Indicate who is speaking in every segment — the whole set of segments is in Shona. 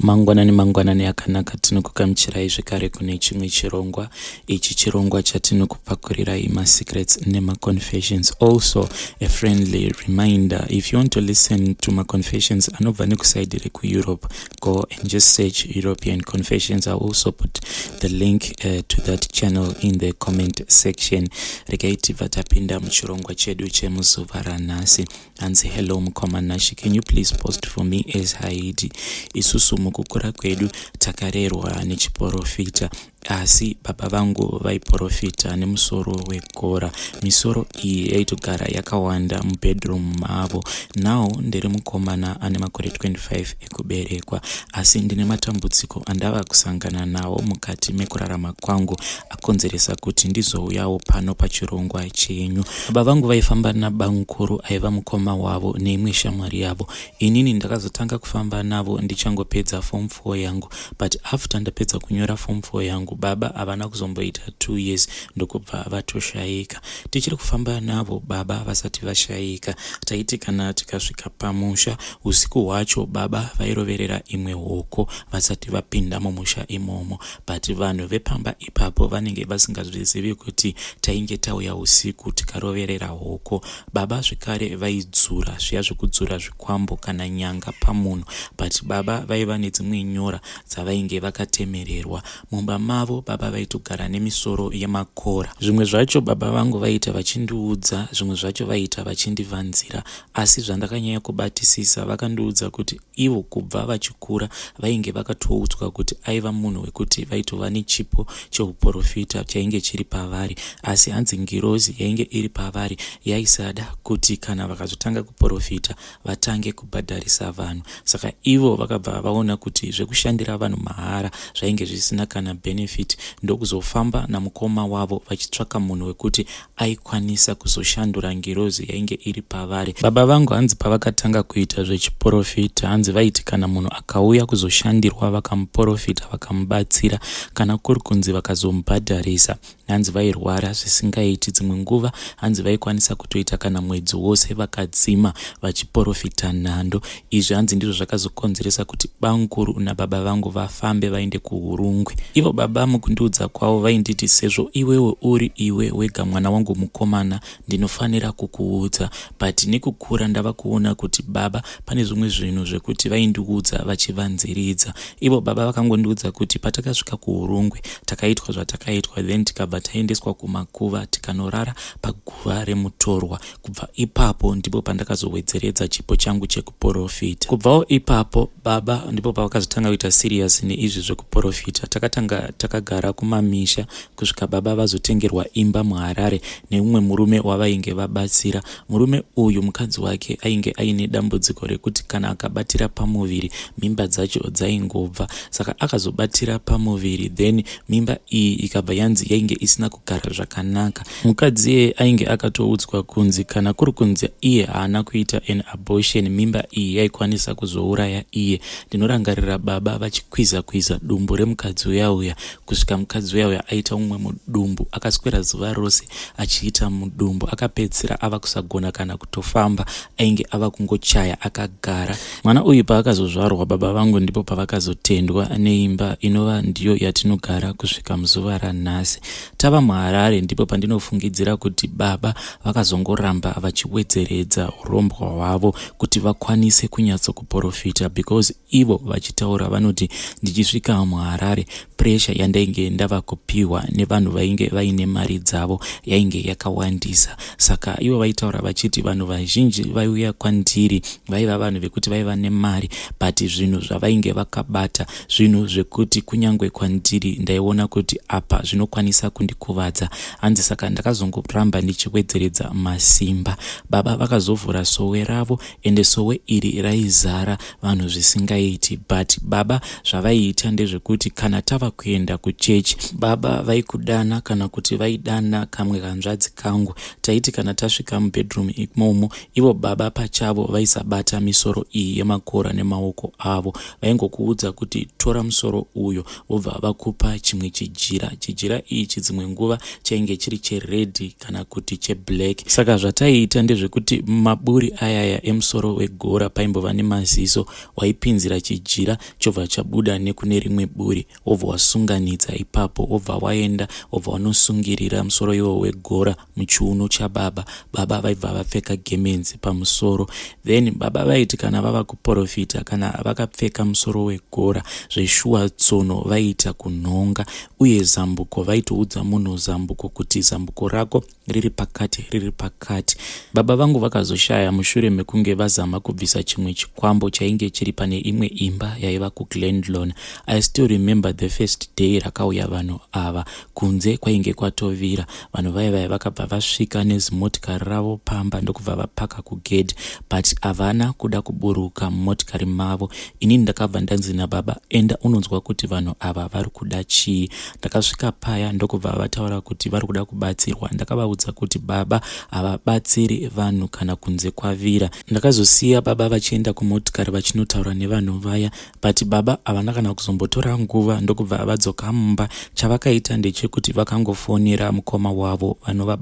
Speaker 1: Mangwanani akanaka tinokugamuchirai zvekare kune chimwe chirongwa. Ichi chirongwa chatinokupakurirai ma-secrets nema-confessions. Also a friendly reminder, if you want to listen to ma-confessions anobva nekusaidi reku-Europe, go and just search European Confessions. I'll also put the link to that channel in the comment section. Regai vatapinda muchirongwa chedu chemuzuva ranhasi. Hanzi hello mukomanashi, can you please post for me as Haiti? Isusu mukukura kwedu takarerwa nechiporofita, asi baba vangu vaiporofita nemusoro wegora. Misoro iyi yaitogara yakawanda mubedroom mavo. Now ndiri mukomana ane makore 25 ekuberekwa, asi ndine matambudziko andava kusangana nawo mukati mekurarama kwangu akonzeresa kuti ndizouyawo pano pachirongwa chenyu. Baba vangu vaifamba nabankuru aiva mukoma wavo neimwe shamwari yavo. Inini ndakazotanga kufamba navo ndichangopedza form 4 yangu, but after ndapedza kunyora form 4 yangu baba havana kuzomboita 2 years ndokubva vatoshayika. Tichiri kufamba navo baba vasati vashayika, taiti kana tikasvika pamusha usiku hwacho baba vairoverera imwe hoko vasati vapinda mumusha imomo, but vanhu vepamba ipapo vanenge vasingazvizivi kuti tainge tauya usiku tikaroverera hoko. Baba zvekare vaidzura zviya zvekudzura zvikwambo kana nyanga pamunhu, but baba vaiva nedzimwe nyora dzavainge vakatemererwa. Mumba mavo baba vaitogara nemisoro yemakora. Zvimwe zvacho baba vangu vaita vachindiudza, zvimwe zvacho vaita vachindivanzira, asi zvandakanyanya kubatisisa vakandiudza kuti ivo kubva vachikura vainge vakatoudzwa kuti aiva munhu wekuti vaitova nechipo cheuporofita chainge chiri pavari, asi hanzi ngirozi yainge iri pavari yaisada kuti kana vakazotanga kuporofita vatange kubhadharisa vanhu. Saka ivo vakabva vaona kuti zvekushandira vanhu mahara zvainge zvisina kana benefit, ndokuzofamba namukoma wavo vachitsvaka munhu wekuti aikwanisa kuzoshandura ngirozi yainge iri pavari. Baba vangu hanzi pavakatanga kuita zvechiporofita hanzi vaiti kana munhu akauya kuzoshandirwa vakamuporofita vakamubatsira, kana kuri kunzi vakazomubhadharisa, hanzi vairwara zvisingaiti. Dzimwe nguva hanzi vaikwanisa kutoita kana mwedzi wose vakadzima vachiporofita nhando. Izvi hanzi ndizvo zvakazokonzeresa kuti bankuru nababa vangu vafambe vaende kuurungwe. Ivo baba mukundiudza kwavo vainditi, sezvo iwewe uri iwe wega mwana wangu mukomana ndinofanira kukuudza, but nekukura ndava kuona kuti baba pane zvimwe zvinhu zvekuti vaindiudza vachivanziridza. Ivo baba vakangondiudza kuti patakasvika kuurungwe takaitwa zvatakaitwa, then tikabva taendeswa kumakuva tikanorara paguva remutorwa. Kubva ipapo ndipo pandakazowedzeredza chipo changu chekuporofita. Kubvawo ipapo baba ndipo pavakazotanga kuita serious neizvi zvekuporofita. Takatanga takagara kumamisha kusvika baba vazotengerwa imba muHarare neumwe murume wavainge vabatsira. Murume uyu mukadzi wake ainge aine dambudziko rekuti kana akabatira pamuviri mimba dzacho dzaingobva, saka akazobatira pamuviri, then mimba iyi ikabva yanzi yainge isina kugara zvakanaka. Mukadzi iye ainge akatoudzwa kunzi kana kuri kunzi iye haana kuita an abortion, mimba iyi yaikwanisa kuzouraya iye. Ndinorangarira baba vachikwiza dumbu remukadzi uya kusvika mukadzi uya aita umwe mudumbu, akaswera zuva rose achiita mudumbu, akapedzisira ava kusagona kana kutofamba, ainge ava kungochaya akagara. Mwana uyu paakazozvarwa baba vangu ndipo pavakazotendwa neimba inova ndiyo yatinogara kusvika muzuva ranhasi. Tava muHarare ndipo pandinofungidzira kuti baba vakazongoramba vachiwedzeredza urombo hwavo kuti vakwanise kunyatsokuporofita, because ivo vachitaura vanoti ndichisvika muHarare pressure yandainge ndava kupiwa nevanhu vainge vaine mari dzavo yainge yakawandisa. Saka ivo vaitaura vachiti vanhu vazhinji vaiuya kwandiri vaiva vanhu vekuti vaiva nemari, but zvinhu zvavainge vakabata zvinhu zvekuti kunyangwe kwandiri ndaiona kuti apa zvinokwanisa kundikuvadza. Hanzi saka ndakazongoramba ndichiwedzeredza masimba. Baba vakazovhura sowe ravo, ende sowe iri raizara vanhu zvisingaiti, but baba zvavaiita ndezvekuti kana tava kuenda kuchechi. Baba vaikudana kana kuti vaidana kamwe kanzvadzi kangu. Taiti kana tasvika mubedroom imomo, ivo baba pachavo vaisabata misoro iyi yemakora nemaoko avo. Vaingokuudza kuti tora musoro uyo vobva vakupa chimwe chijira ichi dzimwe nguva chainge chiri cheredhi kana kuti cheblack. Saka zvataiita ndezvekuti maburi ayaya emusoro wegora paimbova nemaziso, waipinzira chijira chobva chabuda nekune rimwe buri, wobva wasunganidza ipapo, wobva waenda wobva wanosungirira musoro iwo wegora muchiuno chababa. Baba vaibva vapfeka gemenzi pamusoro. Then baba vaiti kana vava kuporofita, kana vakapfeka musoro wegora, zveshuwa tsono vaiita kunhonga, uye zambuko vaitoudza munhu zambuko kuti zambuko rako riri pakati. Baba vangu vakazoshaya mushure mekunge vazama kubvisa chimwe chikwambo chainge chiri pane imwe imba yaiva kuGlen. I still remember the first day rakauya vanhu ava. Kunze kwainge kwatovira. Vanhu vaivaya vakabva vasvika nezimotikari ravo pamba ndokubva vapaka kugedhi, but havana kuda kuburuka mumotikari mavo. Inini ndakabva ndanzi nababa, enda unonzwa kuti vanhu ava vari kuda chii. Ndakasvika paya ndokubva vataura kuti vari kuda kubatsirwa. Ndakavaudza kuti baba havabatsiri vanhu kana kunze kwavira. Ndakazosiya baba vachienda kumotikari vachinotaura nevanhu vaya, but baba havana kana kuzombotora nguva ndokubva vadzoka mumba. Chavakaita ndechekuti vakangofonera mukoma wavo vanova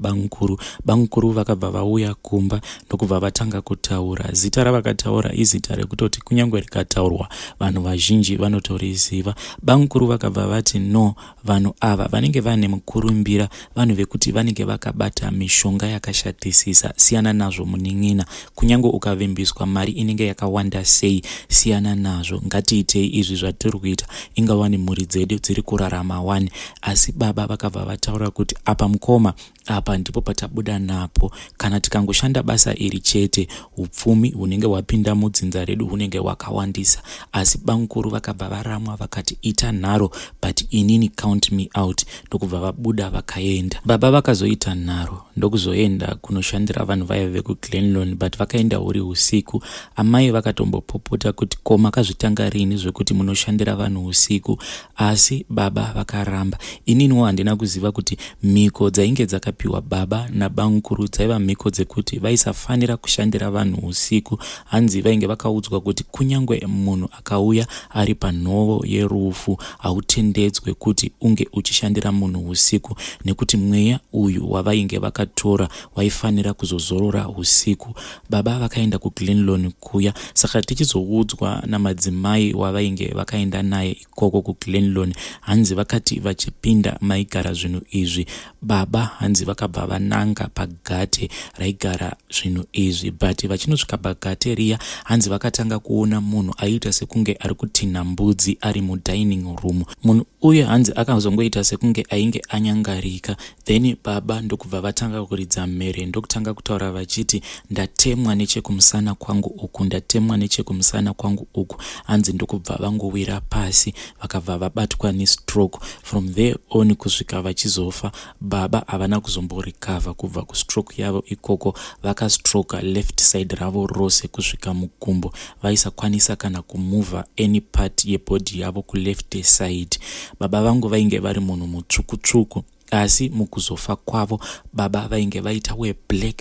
Speaker 1: bangukuru vakabva vauya kumba ndokubva vatanga kutaura. Zita ravakataura izita rekutoti kunyange rikataurwa vanhu vazhinji vanotoriziva. Bangukuru vakabva vati no, vanhu ava vanenge vane mukurumbira, vanhu vekuti vanenge vakabata mishonga yakashatisisa. Siyana nazvo munin'ina. Kunyange ukavimbiswa mari inenge yakawanda sei, siyana nazvo. Ngatiitei izvi zvatiri kuita, ingawani mhuri dzedu dziri kurarama wani. Asi baba vakabva vataura kuti apa mukoma, apa ndipo patabuda napo. Kana tikangoshanda basa iri chete, upfumi hunenge hwapinda mudzinza redu hunenge hwakawandisa. Asi bangukuru vakabva varamwa vakati ita nharo, but inini count me out. Ndokubva vabuda vakaenda. Baba vakazoita nharo ndokuzoenda kunoshandira vanhu vaya vekuGlen, but vakaenda uri usiku. Amai vakatombopopota kuti ko makazvitanga rini zvekuti munoshandira vanhu usiku, asi baba vakaramba. Ininiwo handina kuziva kuti mhiko dzainge dzakapiwa baba nabangukuru dzaiva mhiko dzekuti vaisafanira kushandira vanhu usiku. Hanzi vainge vakaudzwa kuti kunyange munhu akauya ari panhovo yerufu, hautendedzwe kuti unge uchishandira munhu usiku, nekuti mweya uyu wavainge vakatora waifanira kuzozorora usiku. Baba vakaenda kuGlen kuya. Saka tichizoudzwa namadzimai wavainge vakaenda naye ikoko kuGlen, hanzi vakati vachipinda maigara zvinhu izvi, baba hanzi vakabva vananga pagate raigara zvinhu izvi, but vachinosvika pagate riya hanzi vakatanga kuona munhu aiita sekunge ari kutinha mbudzi ari mudining room. Munhu uye hanzi akazongoita sekunge ainge anyangarika. Then baba ndokubva vatanga kuridza mhere ndokutanga kutaura vachiti, ndatemwa nechekumusana kwangu uku, ndatemwa nechekumusana kwangu uku. Hanzi ndokubva vangowira pasi vakabva vabatwa nestroke. From there on kusvika vachizofa, baba havana kuzomborikavha kubva kustroke yavo ikoko. Vakastroka left side ravo rose kusvika mukumbo. Vaisakwanisa kana kumuvha any part yebody yavo kuleft side. Baba vangu vainge vari munhu mutsvuku, asi mukuzofa kwavo baba vainge vaita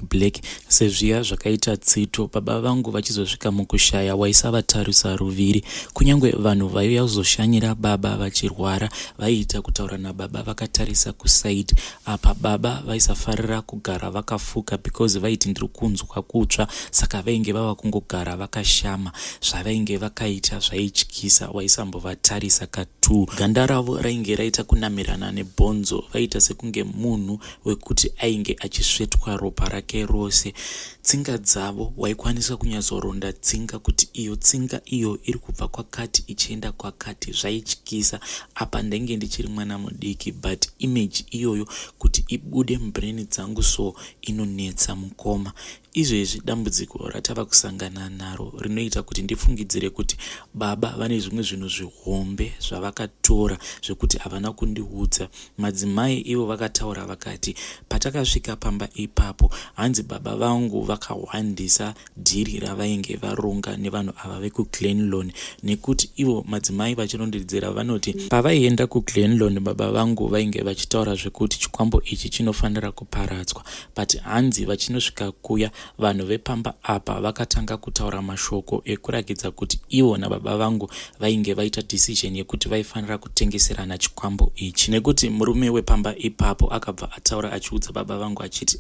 Speaker 1: black sezviya zvakaita tsito. Baba vangu vachizosvika mukushaya waisavatarisa ruviri. Kunyange vanhu vaiuya kuzoshanyira baba vachirwara vaiita kutaura nababa vakatarisa kusaidi. Apa baba vaisafarira kugara vakafuka because vaiti ndiri kunzwa kutsva, saka vainge vava kungogara vakashama. Zvavainge vakaita zvaityisa, waisambovatarisa katu. Ganda ravo rainge raita kunamirana nebhonzo, vaita sekunge munhu wekuti ainge achisvetwa ropa rake rose. Tsinga dzavo waikwanisa kunyazoronda tsinga kuti iyo tsinga iyo iri kubva kwakati ichienda kwakati. Zvaityisa. Apa ndenge ndichiri mwana mudiki, but image iyoyo kuti ibude mubrain dzangu so inonetsa mukoma. izvezvi dambudziko ratava kusangana naro rinoita kuti ndifungidzire kuti baba vane zvimwe zvinhu zvihombe zvavakatora zvekuti havana kundiudza. Madzimai ivo vakataura vakati patakasvika pamba ipapo hanzi baba vangu vakahwandisa dhiri ravainge varonga nevanhu ava vekuGlen, nekuti ivo madzimai vachirondedzera vanoti pavaienda kuGlen baba vangu vainge vachitaura zvekuti chikwambo ichi chinofanira kuparadzwa, but hanzi vachinosvika kuya vanhu vepamba apa vakatanga kutaura mashoko ekurakidza kuti ivo nababa vangu vainge vaita decision yekuti vaifanira kutengeserana chikwambo ichi, nekuti murume wepamba ipapo akabva ataura achiudza baba vangu achiti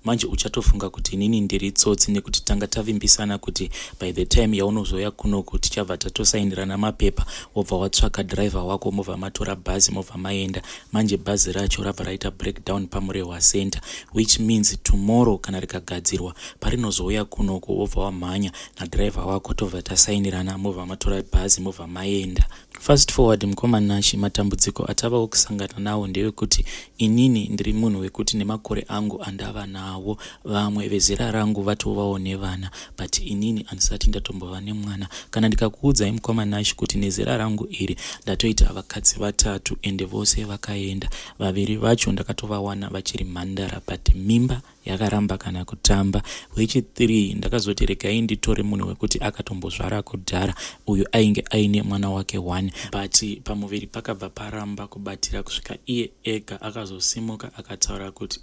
Speaker 1: manje uchatofunga kuti inini ndiri tsotsi nekuti tanga tavimbisana kuti by the time yaunozoya kunoku tichabva tatosainirana mapepa wobva watsvaka driver wako mobva matora bhazi mobva maenda. Manje bhazi racho rabva raita breakdown paMurehwa center, which means tomorrow kana rikagadzirwa parinozouya kunoku wobva wamhanya nadriver wako tobva tasainirana mobva matora bhazi mobva maenda. Fast forward mukomanashi, matambudziko atavawo kusangana nawo ndeyekuti inini ndiri munhu wekuti nemakore angu andava nawo vamwe vezera rangu vatovawo nevana, but inini handisati ndatombova nemwana. Kana ndikakuudzai mukomanashi kuti nezera rangu iri ndatoita vakadzi 3 ende vose vakaenda, 2 vacho ndakatovawana vachiri mhandara, but mimba yakaramba kana kutamba, wechi3 ndakazoti regai nditore munhu wekuti akatombozvara kudhara uyu ainge aine mwana wake 1, but pamuviri pakabva paramba kubatira kusvika iye ega akazosimuka akataura kuti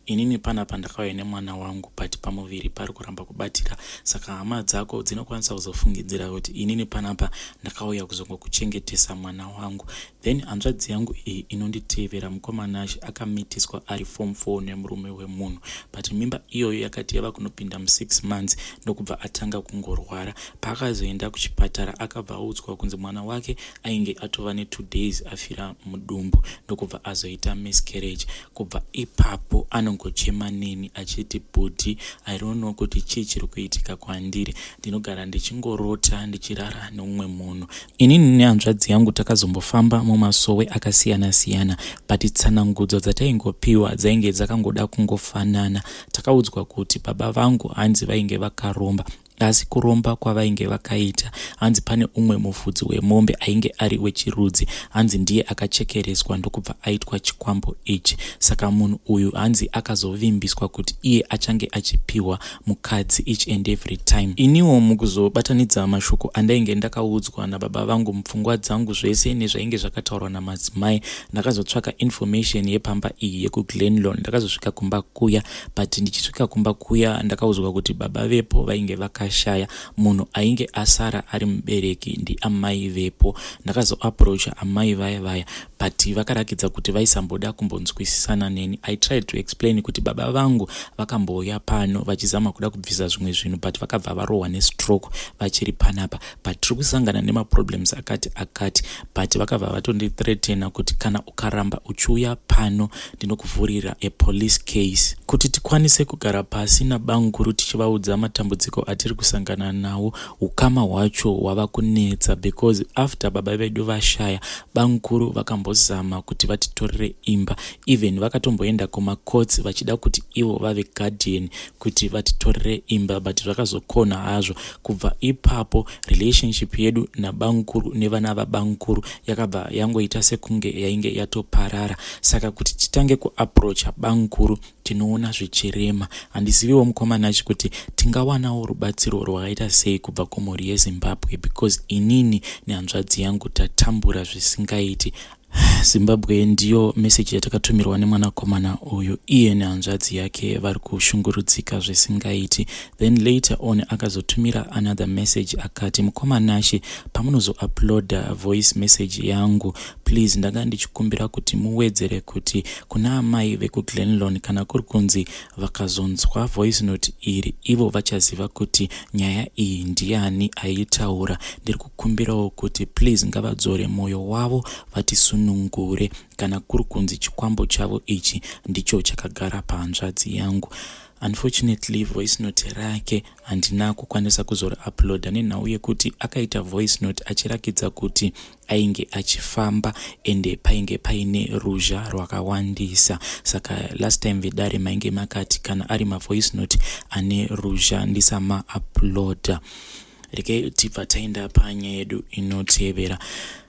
Speaker 1: inini panapa ndakauya nemwana wangu, but pamuviri pari kuramba kubatira, saka hama dzako dzinokwanisa kuzofungidzira kuti inini panapa ndakauya kuzongokuchengetesa mwana wangu. Then hanzvadzi yangu iyi inonditevera mukomanashi akamitiswa ari form 4 nemurume wemunhu, but mimba iyoyo yakati yava kunopinda mu6 months ndokubva atanga kungorwara. Paakazoenda kuchipatara akabva audzwa kunzi mwana wake ainge atova ne2 days afira mudumbu ndokubva azoita miscarriage. Kubva ipapo anongochema neni achiti bhuti, I don't know kuti chii chiri kuitika kwandiri, ndinogara ndichingorota ndichirara neumwe munhu. Inini nehanzvadzi yangu takazombofamba mumasowe akasiyana-siyana, but tsanangudzo dzataingopiwa dzainge dzakangoda kungofanana. Takaudzwa kuti baba vangu hanzi vainge vakaromba, asi kuromba kwavainge vakaita hanzi pane umwe mufudzi wemombe ainge ari wechirudzi, hanzi ndiye akachekereswa ndokubva aitwa chikwambo ichi. Saka munhu uyu hanzi akazovimbiswa kuti iye achange achipiwa mukadzi each and every time. Iniwo mukuzobatanidza mashoko andainge ndakaudzwa nababa vangu mupfungwa dzangu zvese nezvainge zvakataurwa namadzimai, ndakazotsvaka information yepamba iyi yekuGlen, ndakazosvika kumba kuya, but ndichisvika kumba kuya ndakaudzwa kuti baba vepo vainge vakashaya, munhu ainge asara ari mubereki ndiamai vepo. Ndakazoapproacha amai vaya but vakarakidza kuti vaisamboda kumbonzwisisana neni. I tried to explain kuti baba vangu vakamboya pano vachizama kuda kubvisa zvimwe zvinhu, but vakabva varohwa nestroke vachiri panapa, but tiri kusangana nemaproblems akati, but vakabva vatondithreatena kuti kana ukaramba uchiuya pano ndinokuvhurira apolice case. Kuti tikwanise kugara pasi nabanguru tichivaudza matambudziko atiri kusangana nawo, ukama hwacho hwava kunetsa because after baba vedu vashaya, banguru vakambozama kuti vatitorere imba, even vakatomboenda kumacourts vachida kuti ivo vave guardian kuti vatitorere imba, but zvakazokona hazvo. Kubva ipapo relationship yedu nabanguru nevana vabanguru yakabva yangoita sekunge yainge yatoparara. Saka kuti titange kuapproacha banguru tinoona zvichirema. Handiziviwo mukomanachi kuti tingawanawo rubatsiro rwakaita sei kubva kumhuri yeZimbabwe, because inini nehanzvadzi yangu tatambura zvisingaiti. Zimbabwe ndiyo message yatakatumirwa nemwanakomana uyu, iye nehanzvadzi yake vari kushungurudzika zvisingaiti. Then later on akazotumira another message akati, mukomanashi pamunozouploada voice message yangu please ndanga ndichikumbira kuti muwedzere kuti kuna amai vekuGlen kana kuri kunzi vakazonzwa voice note iri ivo vachaziva kuti nyaya iyi ndiani aitaura. Ndiri kukumbirawo kuti please ngavadzore moyo wavo vatisunungure kana kuri kunzi chikwambo chavo ichi ndicho chakagara pahanzvadzi yangu. unfortunately voice note rake handina kukwanisa uploada nenhau yekuti akaita voice note achirakidza kuti ainge achifamba ende painge paine ruzha rwakawandisa. Saka last time vedare mainge makati kana ari mavoice note ane ruzha ndisama uploada. Reke tibva taenda panyaya yedu inotevera.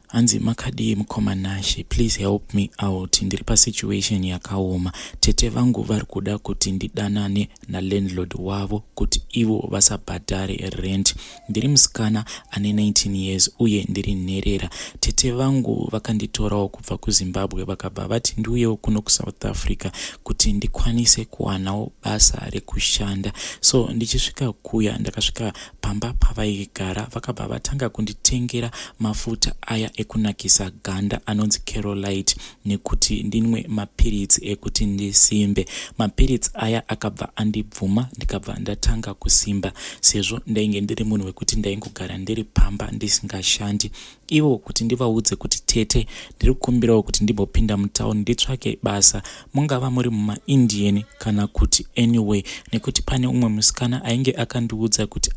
Speaker 1: Hanzi makadi mukomanashi, please help me out. Ndiri situation yakaoma. Tete vangu vari kuda kuti ndidanane na landlord wavo kuti ivo vasabhadhare rent. Ndiri musikana ane 19 years uye ndiri nherera. Tete vangu vakanditorawo kubva kuZimbabwe vakabva vati ndiuyewo kuno kuSouth Africa kuti ndikwanise kuwanawo basa rekushanda. So ndichisvika kuya ndakasvika pamba pavaigara vakabva vatanga kunditengera mafuta aya ekunakisa ganda anonzi Kerolite nekuti ndinwe mapiritsi ekuti ndisimbe. Mapiritsi aya akabva andibvuma ndikabva ndatanga kusimba sezvo ndainge ndiri munhu wekuti ndaingogara ndiri pamba ndisingashandi. Ivo kuti ndivaudze kuti tete ndiri kukumbirawo kuti ndimbopinda mutauni nditsvake basa, mungava muri mumaIndian kana kuti anyway, nekuti pane umwe musikana ainge akandiudza kuti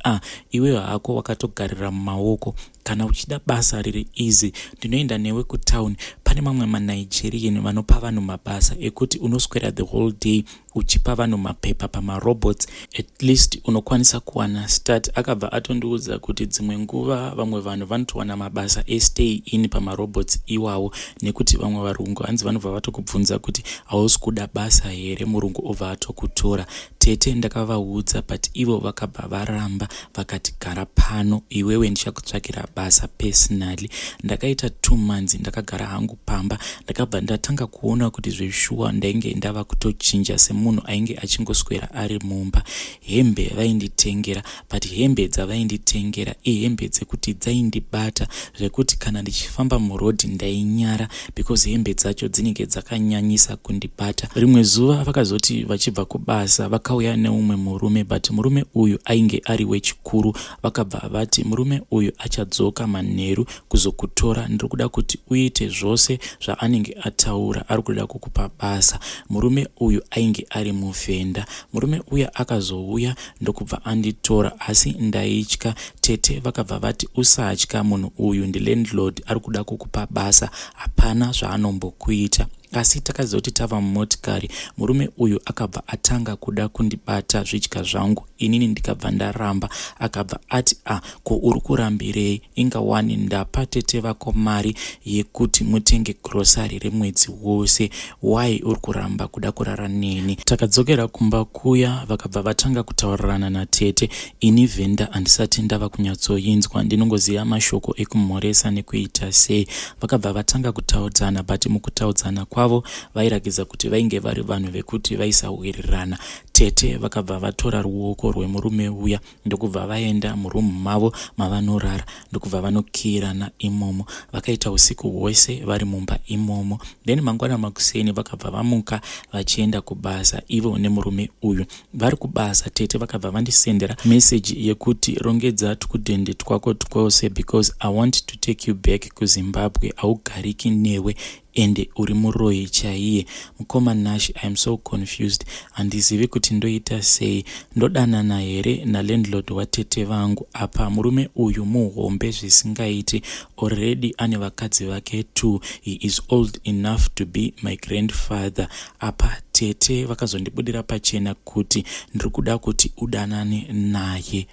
Speaker 1: iwe hako wakatogarira mumaoko, kana uchida basa riri easy ndinoenda newe kutown. Pane mamwe maNigerian vanopa vanhu mabasa ekuti unoswera the whole day uchipa vanhu mapepa pamarobots, at least unokwanisa kuwana start. Akabva atondiudza kuti dzimwe nguva vamwe vanhu vanotowana mabasa stay in pamarobots iwawo, nekuti vamwe varungu hanzi vanobva vatokubvunza kuti hausi kuda basa here, murungu obva atokutora. Tete ndakavaudza but ivo vakabva varamba vakati gara pano, iwewe ndichakutsvakira basa personally. Ndakaita 2 months ndakagara hangu pamba, ndakabva ndatanga kuona kuti zveshuwa ndainge ndava kutochinja semunhu ainge achingoswera ari mumba. Hembe vainditengera, but hembe dzavainditengera ihembe dzekuti dzaindibata zvekuti kana ndichifamba murodhi ndainyara because hembe dzacho dzinenge dzakanyanyisa kundibata. Rimwe zuva vakazoti vachibva kubasa vakauya neumwe murume, but murume uyu ainge ari wechikuru. Vakabva vati murume uyu achadzoka manheru kuzokutora, ndiri kuda kuti uite zvose zvaanenge ataura, ari kuda kukupa basa. Murume uyu ainge ari muvhenda. Murume uya akazouya ndokubva anditora asi ndaitya. Tete vakabva vati usatya, munhu uyu ndi landlord ari kuda kukupa basa, hapana zvaanombokuita. Asi takazoti tava mumotikari, murume uyu akabva atanga kuda kundibata zvidya zvangu, inini ndikabva ndaramba. Akabva ati ko uri kurambirei? Ingawani ndapa tete vako mari yekuti mutenge grocery remwedzi wose, why uri kuramba kuda kurara neni? Takadzokera kumba kuya vakabva vatanga kutaurirana na tete. Ini vhenda handisati ndava kunyatsoinzwa, ndinongoziva mashoko ekumhoresa nekuita sei. Vakabva vatanga kutaudzana, but mukutaudzana kwavo vairakidza kuti vainge vari vanhu vekuti vaisawirirana. Tete vakabva vatora ruoko rwemurume uya ndokubva vaenda murumu mavo mavanorara, ndokubva vanokirana imomo. Vakaita usiku hwese vari mumba imomo. Then mangwana makuseni vakabva vamuka vachienda kubasa, ivo nemurume uyu. Vari kubasa tete vakabva vandisendera message yekuti rongedza tukudhende twako twose because I want to take you back kuZimbabwe, haugariki newe ende uri muroyi chaiye. Mukomanashi, I am so confused. Handizivi kuti ndoita sei. Ndodanana here na landlord watete vangu apa? Murume uyu muhombe zvisingaiti, already ane vakadzi vake 2. He is old enough to be my grandfather. Apa tete vakazondibudira pachena kuti ndiri kuda kuti udanane naye.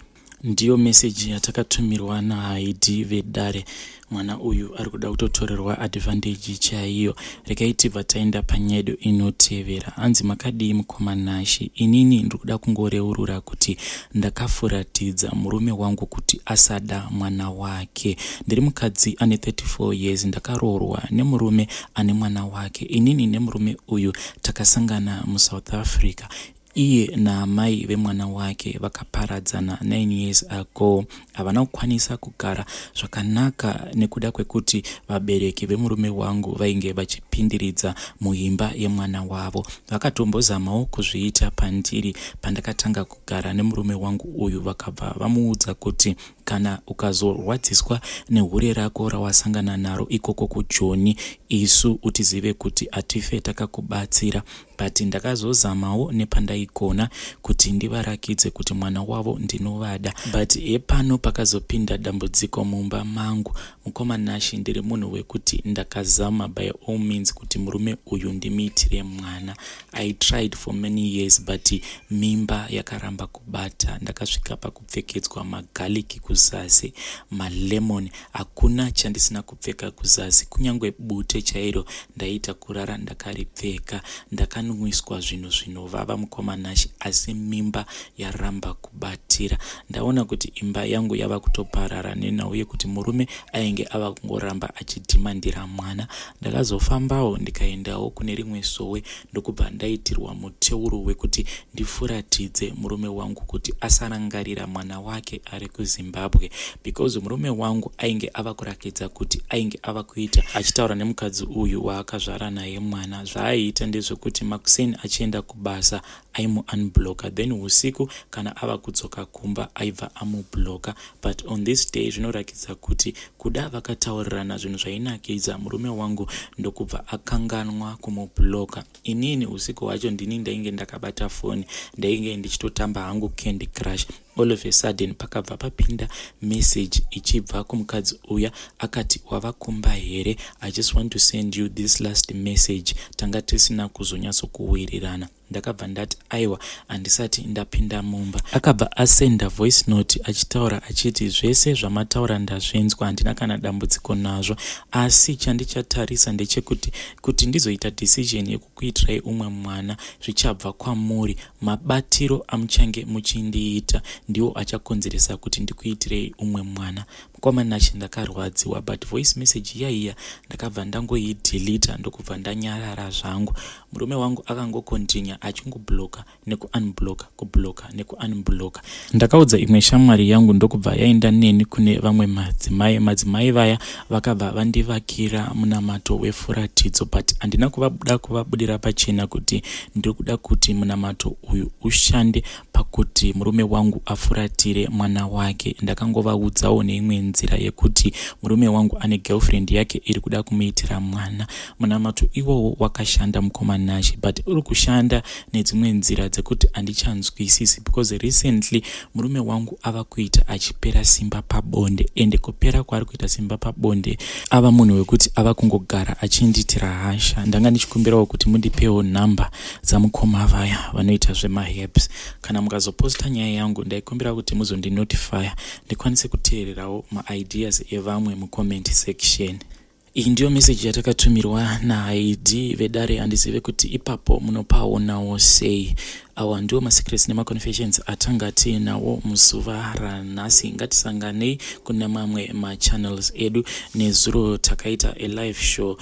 Speaker 1: Ndiyo message yatakatumirwa naID vedare. Mwana uyu ari kuda kutotorerwa advantage chaiyo. Rekai tibva taenda panyedo inotevera. Hanzi makadii mukomanashi? Inini ndiri kuda kungoreurura kuti ndakafuratidza murume wangu kuti asada mwana wake. Ndiri mukadzi ane 34 years, ndakaroorwa nemurume ane mwana wake. Inini nemurume uyu takasangana muSouth Africa. Iye naamai vemwana wake vakaparadzana 9 years ago. Havana kukwanisa kugara zvakanaka nekuda kwekuti vabereki vemurume wangu vainge vachipindiridza muimba yemwana wavo. Vakatombozamawo kuzviita pandiri pandakatanga kugara nemurume wangu uyu. Vakabva vamuudza kuti kana ukazorwadziswa nehure rako rawasangana naro ikoko kuJoni, isu utizive kuti atife takakubatsira. But ndakazozamawo nepandai vandaigona kuti ndivarakidze kuti mwana wavo ndinovada. But epano pakazopinda dambudziko mumba mangu. Mukoma Nashi ndiri munhu wekuti ndakazama by all means kuti murume uyu ndimuitire mwana. I tried for many years but mimba yakaramba kubata. Ndakasvika pakupfekedzwa magaliki kuzasi, malemon, hakuna chandisina kupfeka kuzasi. Kunyangwe bute chairo ndaita kurara ndakaripfeka. Ndakanwiswa zvinhu zvinovava Mukoma Nashi, asi mimba yaramba kubatira. Ndaona kuti imba yangu yava kutoparara nenauye kuti murume ainge ava kungoramba achidhimandira mwana. Ndakazofambawo ndikaendawo kune rimwe sowe ndokubva ndaitirwa muteuro wekuti ndifuratidze murume wangu kuti asarangarira mwana wake ari kuZimbabwe, because murume wangu ainge ava kurakidza kuti ainge ava kuita achitaura nemukadzi uyu waakazvara naye mwana. Zvaaiita ndezvekuti makuseni achienda kubasa aimuunblocka, then usiku kana ava kudzoka kumba aibva amublocka. But on this day zvinorakidza kuti kuda vakataurirana zvinhu zvainakidza, murume wangu ndokubva akanganwa kumublocka. Inini usiku hwacho ndini ndainge ndakabata foni, ndainge ndichitotamba hangu Candy Crush. All of a sudden pakabva papinda message ichibva kumukadzi uya, akati wava kumba here, I just want to send you this last message. Tanga tisina kuzonyatsokuwirirana. Ndakabva ndati aiwa handisati ndapinda mumba. Akabva asenda voice note achitaura achiti zvese zvamataura ndazvinzwa, handina kana dambudziko nazvo, asi chandichatarisa ndechekuti kuti ndizoita decision yekukuitirai umwe mwana zvichabva kwamuri. Mabatiro amuchange muchindiita ndiwo achakonzeresa kuti ndikuitirei umwe mwana. Mukoma Nashi ndakarwadziwa, but voice message yaiya ndakabva ndangoideleta ndokubva ndanyarara zvangu. Murume wangu akangokontinya achingoblocka nekuunblocka, kublocka nekuunblocka. Ndakaudza imwe shamwari yangu ndokubva yaenda neni kune vamwe madzimai vaya vakabva vandivakira munamato wefuratidzo, but handina kuda kuvabudira pachena kuti ndiri kuda kuti munamato uyu ushande pakuti murume wangu afuratire mwana wake. Ndakangovaudzawo neimwe nzira yekuti murume wangu ane girlfriend yake iri kuda kumuitira mwana. Munamato iwowo wakashanda Mukoma Nashi, but uri kushanda nedzimwe nzira dzekuti handichanzwisisi, because recently murume wangu ava kuita achipera simba pabonde, ende kupera kwaari kuita simba pabonde ava munhu wekuti ava kungogara achindiitira hasha. Ndanga ndichikumbirawo kuti mundipewo nhamba dzamukoma vaya vanoita zvemaherbs. Kana mukazoposta nyaya yangu ndaikumbira kuti muzondinotifya ndikwanise kuteererawo maideas evamwe mucomment section. Iyi ndiyo message yatakatumirwa naID vedare, handizive kuti ipapo munopaonawo sei. Awa ndiwo masecrets nemaconfessions atanga tinawo muzuva ranhasi. Ngatisanganei kuna mamwe machannels edu. Nezuro takaita a live show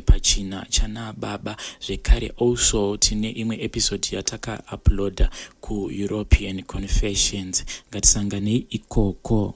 Speaker 1: pachina chana baba. Zvekare also tine imwe episode yataka uploada ku European Confessions. Ngatisanganei ikoko.